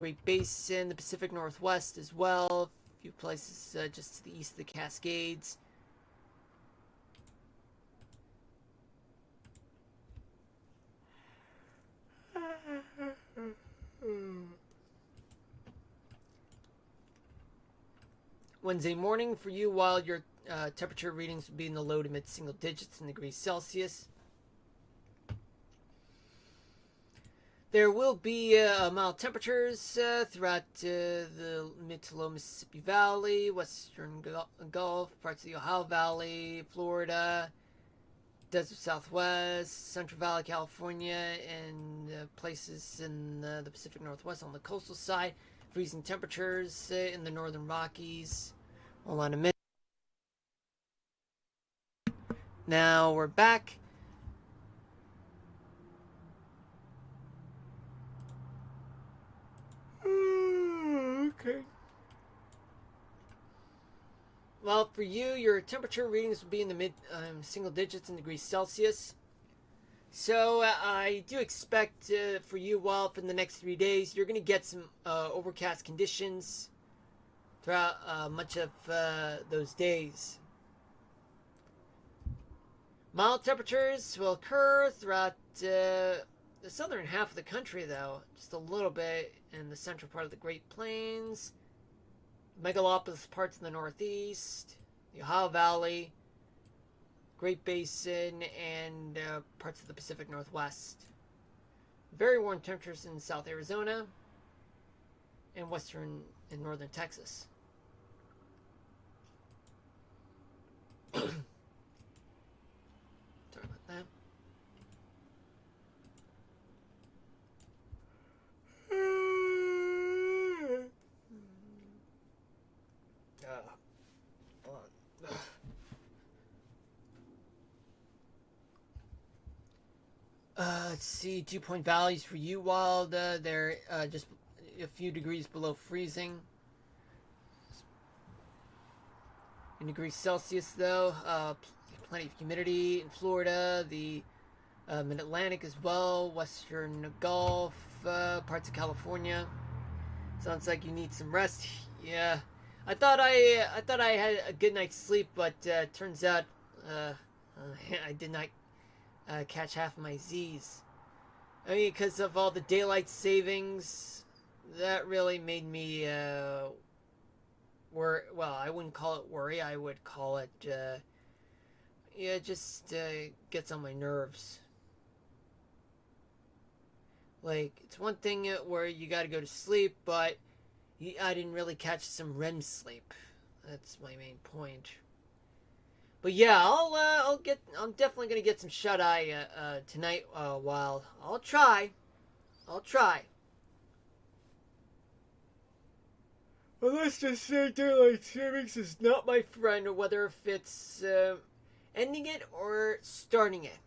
Great Basin, the Pacific Northwest as well. A few places just to the east of the Cascades. Wednesday morning for you, while your temperature readings will be in the low to mid single digits in degrees Celsius. There will be mild temperatures throughout the mid to low Mississippi Valley, western Gulf, parts of the Ohio Valley, Florida, Desert Southwest, Central Valley, California, and places in the Pacific Northwest on the coastal side. Freezing temperatures in the northern Rockies. Hold on a minute. Now we're back. Okay. Well, for you, your temperature readings will be in the mid single digits in degrees Celsius. So I do expect for you, well, for the next 3 days, you're going to get some overcast conditions throughout much of those days. Mild temperatures will occur throughout the southern half of the country, though, just a little bit in the central part of the Great Plains, megalopolis parts in the Northeast, the Ohio Valley, Great Basin, and parts of the Pacific Northwest. Very warm temperatures in South Arizona and western and northern Texas. Sorry about that. Let's see, dew point values for you, Wild. They're just a few degrees below freezing. In degrees Celsius, though, plenty of humidity in Florida, the Mid Atlantic as well, Western Gulf, parts of California. Sounds like you need some rest. Yeah, I thought I had a good night's sleep, but turns out I did not catch half of my Z's. I mean, because of all the daylight savings, that really made me worry. Well, I wouldn't call it worry. I would call it yeah, just gets on my nerves. Like, it's one thing where you got to go to sleep, but I didn't really catch some REM sleep. That's my main point. But yeah, I'm definitely gonna get some shut eye tonight. While I'll try. Well, let's just say daylight savings is not my friend, whether if it's ending it or starting it.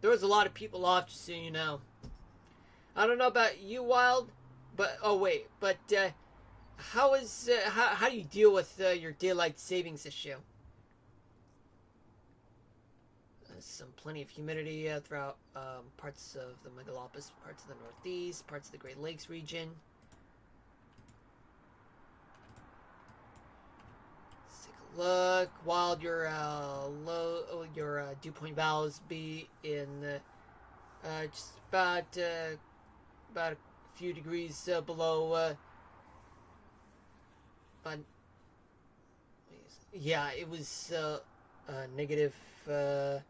There was a lot of people off, just so you know. I don't know about you, Wild, but oh wait, but how do you deal with your daylight savings issue? Some plenty of humidity throughout parts of the megalopolis, parts of the Northeast, parts of the Great Lakes region. Let's take a look. While your dew point values be in just about a few degrees below. Yeah, it was negative. I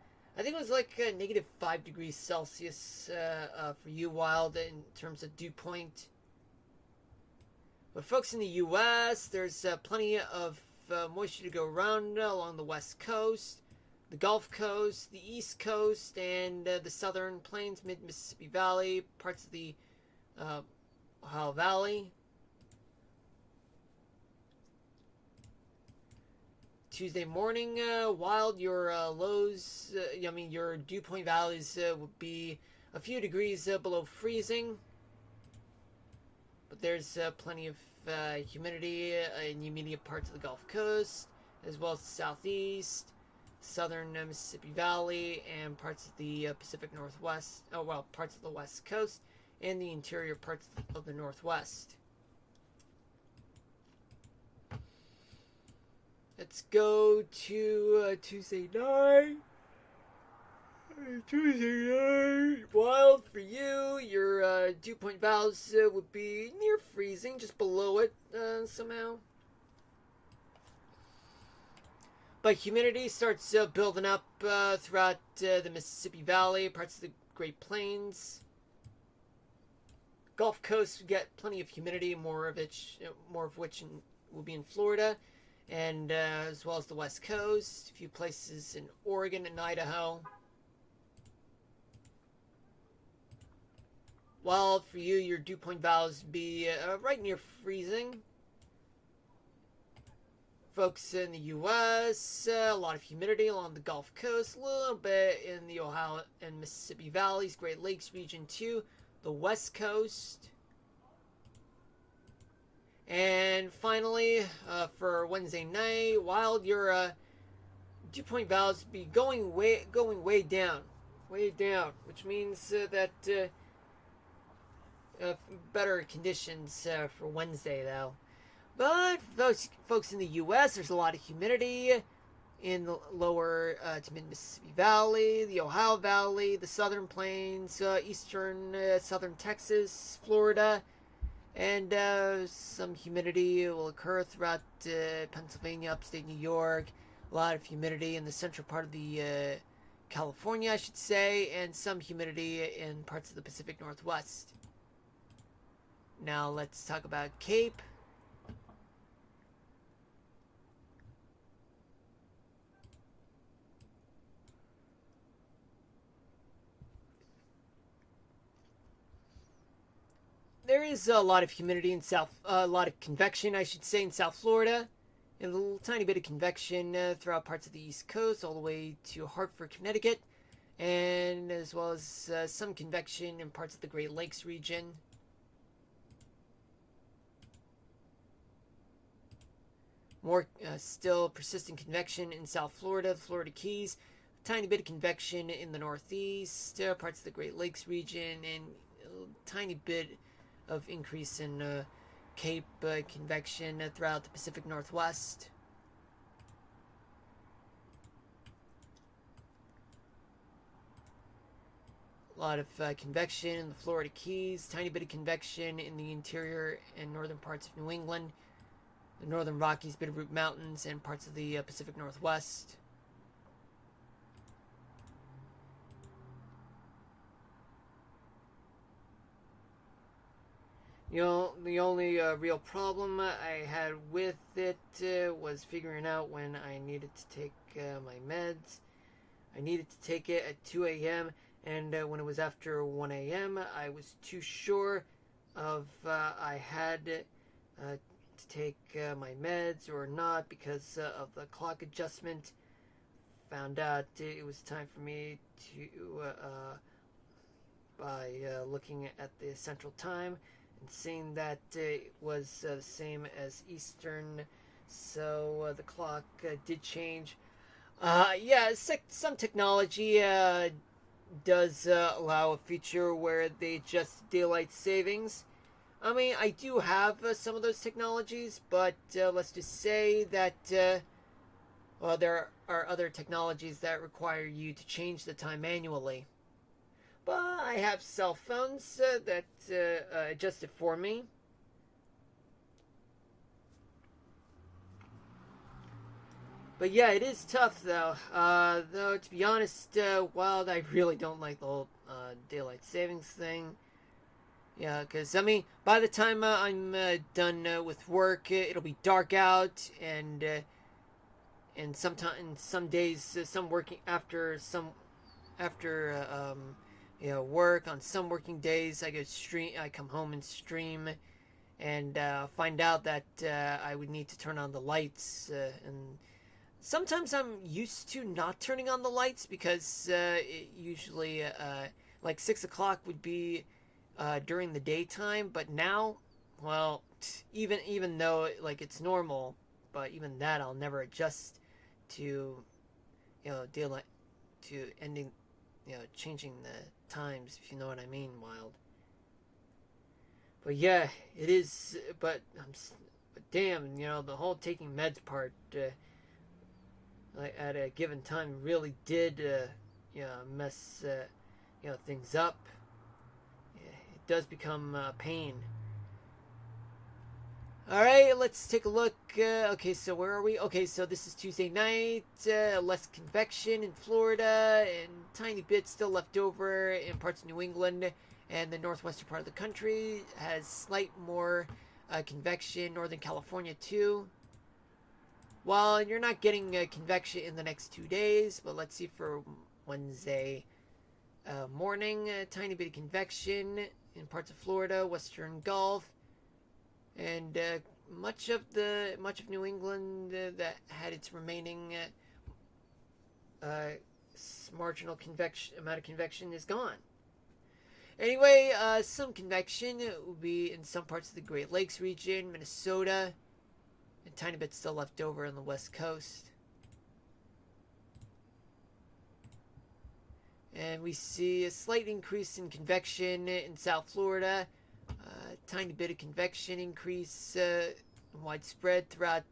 think it was like negative 5 degrees Celsius for you, Wild, in terms of dew point. But folks in the U.S., there's plenty of moisture to go around along the west coast, the Gulf Coast, the East Coast, and the southern plains, mid Mississippi Valley, parts of the Ohio Valley. Tuesday morning, Wild, your lows, your dew point values would be a few degrees below freezing. But there's plenty of humidity in immediate parts of the Gulf Coast, as well as the southeast, southern Mississippi Valley, and parts of the Pacific Northwest. Oh, well, parts of the West Coast. and the interior parts of the Northwest. Let's go to Tuesday night. Wild for you. Your dew point values would be near freezing, just below it somehow. But humidity starts building up throughout the Mississippi Valley, parts of the Great Plains. Gulf Coast, we get plenty of humidity, more of which will be in Florida, and as well as the West Coast. A few places in Oregon and Idaho. Wild for you, your dew point values be right near freezing. Folks in the U.S., a lot of humidity along the Gulf Coast, a little bit in the Ohio and Mississippi Valleys, Great Lakes region too, the West Coast. And finally, for Wednesday night, wild, your dew point values be going way down, which means that better conditions for Wednesday though. But those folks in the U.S., there's a lot of humidity in the lower to mid-Mississippi Valley, the Ohio Valley, the Southern Plains, eastern southern Texas, Florida, and some humidity will occur throughout Pennsylvania, upstate New York. A lot of humidity in the central part of the California, I should say, and some humidity in parts of the Pacific Northwest. Now let's talk about Cape. There is a lot of humidity in a lot of convection, I should say, in South Florida, and a little tiny bit of convection throughout parts of the East Coast, all the way to Hartford, Connecticut, and as well as some convection in parts of the Great Lakes region. More still persistent convection in South Florida, the Florida Keys, a tiny bit of convection in the Northeast, parts of the Great Lakes region, and a tiny bit of increase in Cape convection throughout the Pacific Northwest. A lot of convection in the Florida Keys, tiny bit of convection in the interior and northern parts of New England, the Northern Rockies, Bitterroot Mountains, and parts of the Pacific Northwest. You know, the only real problem I had with it was figuring out when I needed to take my meds. I needed to take it at 2 a.m. and when it was after 1 a.m. I was too sure of I had to take my meds or not because of the clock adjustment. Found out it was time for me to, by looking at the Central Time, and seeing that it was the same as Eastern, so the clock did change. Yeah, some technology does allow a feature where they adjust daylight savings. I mean, I do have some of those technologies, but let's just say that, well, there are other technologies that require you to change the time manually. But I have cell phones that adjust it for me. But yeah, it is tough though. Though to be honest, while I really don't like the whole daylight savings thing. Yeah, because I mean, by the time I'm done with work, it'll be dark out, and sometimes some days, some working after work on some working days, I come home and stream, and find out that I would need to turn on the lights, and sometimes I'm used to not turning on the lights because it usually like 6 o'clock would be during the daytime, but now, well, even though like it's normal, but even that I'll never adjust to daylight, to ending, changing the times, if you know what I mean. Wild. But yeah, it is. But damn, the whole taking meds part, like at a given time, really did, mess, things up. Yeah, it does become pain. All right, let's take a look. Okay, so where are we? Okay, so this is Tuesday night. Less convection in Florida, and tiny bit still left over in parts of New England and the northwestern part of the country. Has slight more convection. Northern California too. Well, you're not getting convection in the next 2 days, but let's see for Wednesday morning. A tiny bit of convection in parts of Florida, Western Gulf, and much of New England that had its remaining marginal amount of convection is gone. Anyway, some convection will be in some parts of the Great Lakes region, Minnesota, and a tiny bit still left over on the West Coast. And we see a slight increase in convection in South Florida. Tiny bit of convection increase widespread throughout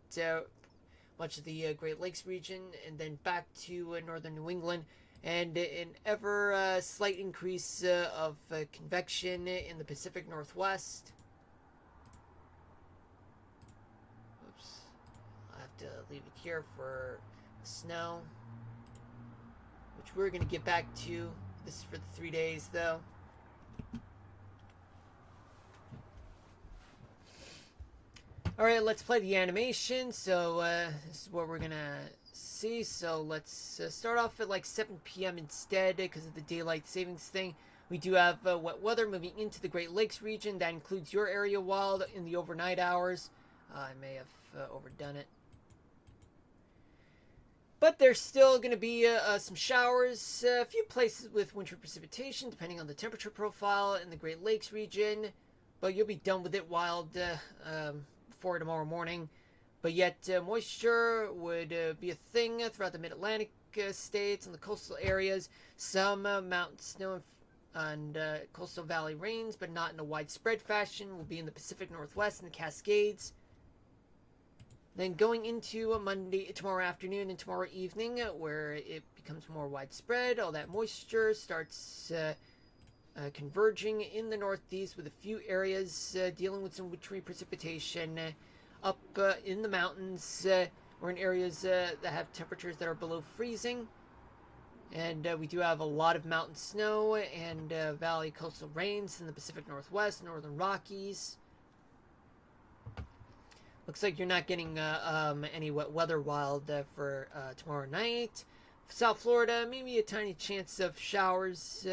much of the Great Lakes region, and then back to northern New England, and an ever slight increase of convection in the Pacific Northwest. Oops, I'll have to leave it here for snow, which we're going to get back to. This is for the 3 days, though. Alright, let's play the animation. So, this is what we're gonna see. So, let's start off at like 7 p.m. instead because of the daylight savings thing. We do have wet weather moving into the Great Lakes region. That includes your area while in the overnight hours. I may have overdone it. But there's still going to be some showers, a few places with winter precipitation, depending on the temperature profile in the Great Lakes region. But you'll be done with it while for tomorrow morning. But yet moisture would be a thing throughout the mid-Atlantic states and the coastal areas. Some mountain snow and coastal valley rains, but not in a widespread fashion, will be in the Pacific Northwest and the Cascades. Then going into Monday, tomorrow afternoon and tomorrow evening, where it becomes more widespread, all that moisture starts converging in the northeast, with a few areas dealing with some wintry precipitation up in the mountains or in areas that have temperatures that are below freezing. And we do have a lot of mountain snow and valley coastal rains in the Pacific Northwest, Northern Rockies. Looks like you're not getting any wet weather wild for tomorrow night. South Florida, maybe a tiny chance of showers.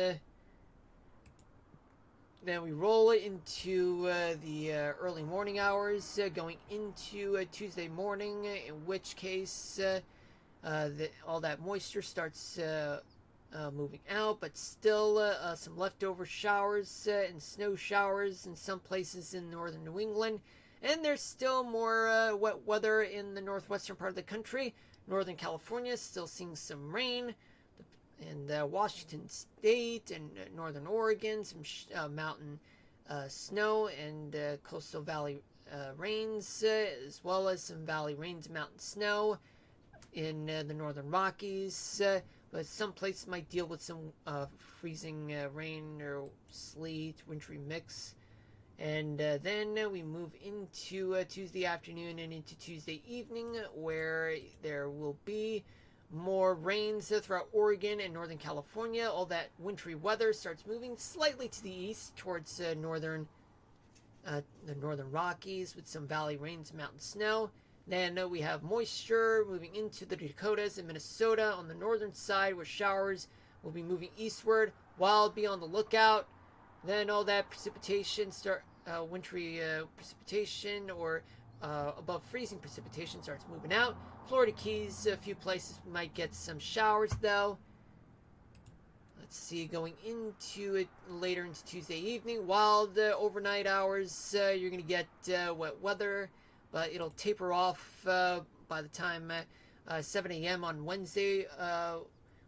Then we roll into the early morning hours, going into Tuesday morning, in which case all that moisture starts moving out, but still some leftover showers and snow showers in some places in northern New England. And there's still more wet weather in the northwestern part of the country. Northern California still seeing some rain. And Washington State and northern Oregon, some mountain snow and coastal valley rains, as well as some valley rains and mountain snow in the northern Rockies. But some places might deal with some freezing rain or sleet, wintry mix. And then we move into Tuesday afternoon and into Tuesday evening, where there will be more rains throughout Oregon and Northern California. All that wintry weather starts moving slightly to the east towards the northern Rockies, with some valley rains and mountain snow. Then we have moisture moving into the Dakotas and Minnesota on the northern side, where showers will be moving eastward. While be on the lookout. Then all that precipitation wintry precipitation or above freezing precipitation starts moving out. Florida Keys, a few places we might get some showers though. Let's see, going into it later into Tuesday evening, while the overnight hours you're going to get wet weather, but it'll taper off by the time 7 a.m. on Wednesday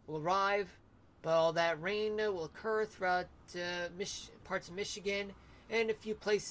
will arrive. But all that rain will occur throughout parts of Michigan and a few places